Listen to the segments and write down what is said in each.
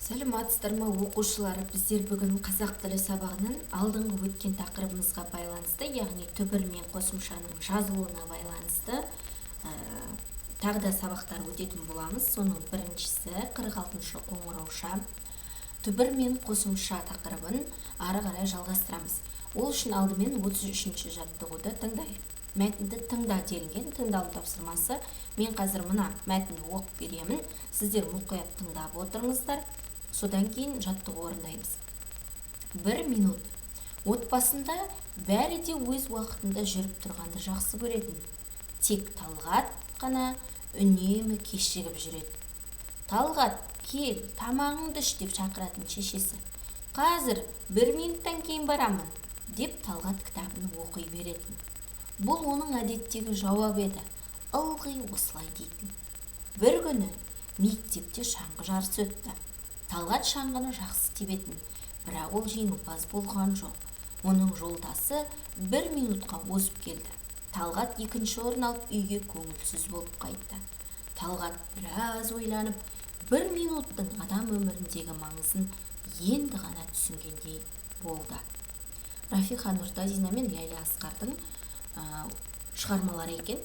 Сәлеметсіздер ме оқушылар, біздер бүгін қазақ тілі сабағының алдыңғы өткен тақырыбымызға байланысты, яғни түбір мен қосымшаның жазылуына байланысты тағы да сабақтар өтетін боламыз. Соның біріншісі 46-шы қоңырауша. Түбір мен қосымша тақырыбын ары қарай жалғастырамыз. Ол үшін алдымен 33-ші жаттығуды тыңдайық. Мәтінді тыңда делінген, тыңдалу тапсырмасы. Мен қазір мына мәтінді оқып беремін. Сіздер мұқият тыңдап отырыңыздар. Содан кейін жаттығу орындаймыз. 1 минут. Отбасында бәрі де өз уақытында жүріп тұрғанды жақсы көретін. Тек Талғат қана үнемі кешігіп жүреді. Талғат, кел, тамағыңды іш деп шақыратын шешесі. Қазір 1 минуттан кейін барамын, деп Талғат кітабын оқи беретін. Бұл оның әдеттегі жауап еді. Ылғи осылай дейтін. Бір күні мектепте шаңғы жарысы өтті. Талғат шаңғыны жақсы тебетін, бірақ ол жеңімпаз болған жоқ. Оның жолдасы 1 минутқа озып келді. Талғат екінші орын алып үйге көңілсіз болып қайтты. Талғат біраз ойланып, 1 минуттың адам өміріндегі маңызын енді ғана түсінгендей болды. Рафиха Нұртазина мен Ләйлә Асқардың шығармалары екен.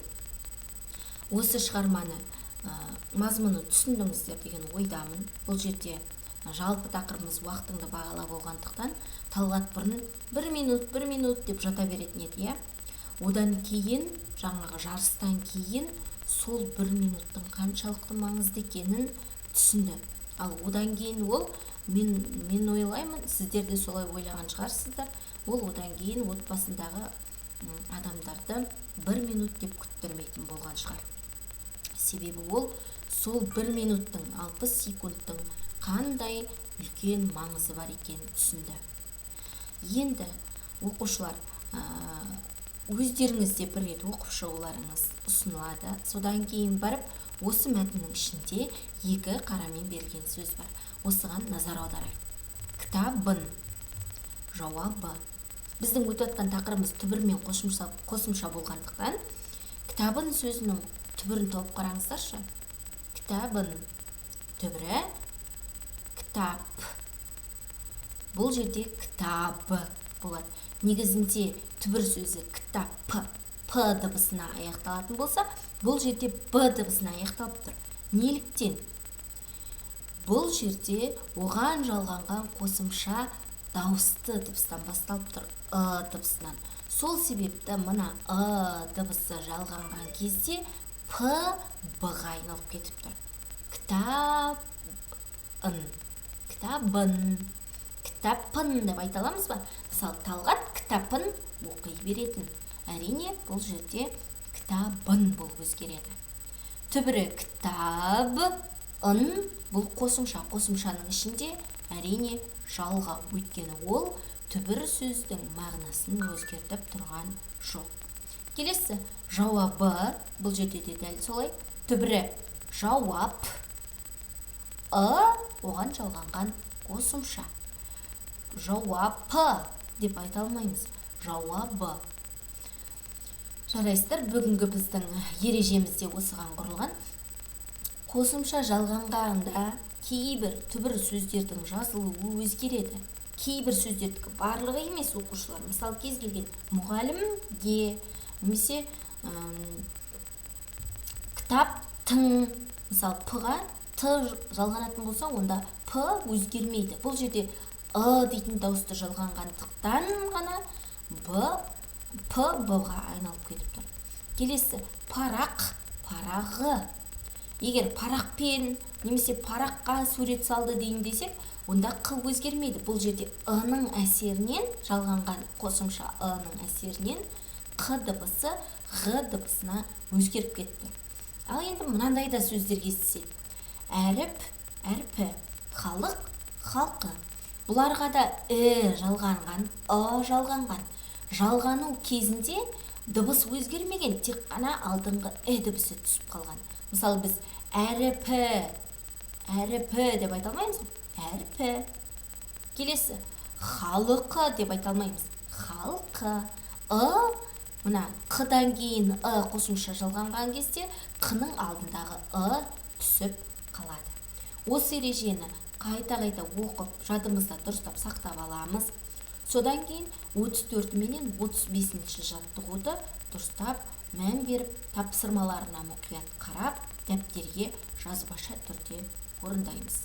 Осы шығарманы мазмұны түсіндіңіздер деген ойдамын. Бұл жерде жалпы тақырыбымыз уақытыңды бағала болғандықтан Талғат бұрын 1 минут деп жата беретін еді. Одан кейін, жаңағы жарыстан кейін сол 1 минуттың қаншалықты маңызды екенін түсінді. Ал одан кейін ол, мен ойлаймын, сіздер де солай ойлаған шығарсыздар, ол одан кейін отбасындағы адамдарды 1 минут деп күттірмейтін болған шығар. Себебі ол сол 1 минуттың 60 секундтың қандай үлкен маңызы бар екенін түсінді. Енді оқушылар, өздеріңізде бір рет оқып шығуларыңыз ұсынылады. Содан кейін барып, осы мәтіннің ішінде 2 қарамен берілген сөз бар. Осыған назар аударайық. Кітабын, жауабы. Біздің өтіп жатқан тақырыбымыз түбір мен қосымша болғандықтан, кітабын сөзінің түбірін тауып қараңыздаршы. Кітабын түбірі кітап. Бұл жерде кітабы болады. Негізінде түбір сөзі кітап п дыбысына аяқталатын болса, бұл жерде б дыбысына аяқталып тұр. Неліктен? Бұл жерде оған жалғанған қосымша дауысты дыбыстан басталып тұр, дыбысынан. Сол себепті мына дыбысы жалғанған кезде п б-ға айналып кетіп тұр. Кітабын, кітапын деп айта аламыз ба? Мысалы, Талғат кітапын оқи беретін. Әрине, бұл жерде кітабын болып өзгереді. Түбірі кітабын, бұл қосымша. Қосымшаның ішінде әрине жалға, өйткені ол түбір сөздің мағынасын өзгертіп тұрған жоқ. Келесі, жауабы, бұл жерде де дәл солай. Түбірі жауап, оған жалғанған қосымша. Жауапы деп айта алмаймыз, жауабы. Жарайсыздар, бүгінгі біздің ережемізде осыған құрылған. Қосымша жалғанғанда кейбір түбір сөздердің жазылуы өзгереді. Кейбір сөздердікі барлығы емес оқушылар. Мысалы, кез келген мұғалімге, немесе кітаптың, мысалы, п-ға т жалғанатын болса, онда п өзгермейді. Бұл жерде дейтін дауысты жалғанғандықтан ғана п б-ға айналып кетіп тұр. Келесі, парақ, парағы. Егер парақпен немесе параққа сурет салды дейін десек, онда қ өзгермейді. Бұл жерде ының әсерінен, жалғанған қосымша ының әсерінен қ дыбысы ғ дыбысына өзгеріп кетті. Ал енді мынандай да сөздер кездеседі. Әріп, әрпі, халық, халқы. Бұларға да жалғанған, жалғанған. Жалғану кезінде дыбыс өзгермеген, тек қана алдыңғы дыбысы түсіп қалған. Мысалы, біз әріпі деп айта алмаймыз. Әрпі. Келесі, халықы деп айта алмаймыз. Халқы. Мына қыдан кейін қосымша жалғанған кезде қының алдындағы түсіп қалады. Осы ережені қайта оқып жадымызда дұрыстап сақтап аламыз. Содан кейін 34 менен 35-ші жаттығуды дұрыстап мән беріп, тапсырмаларына мұқият қарап, дәптерге жазбаша түрде орындаймыз.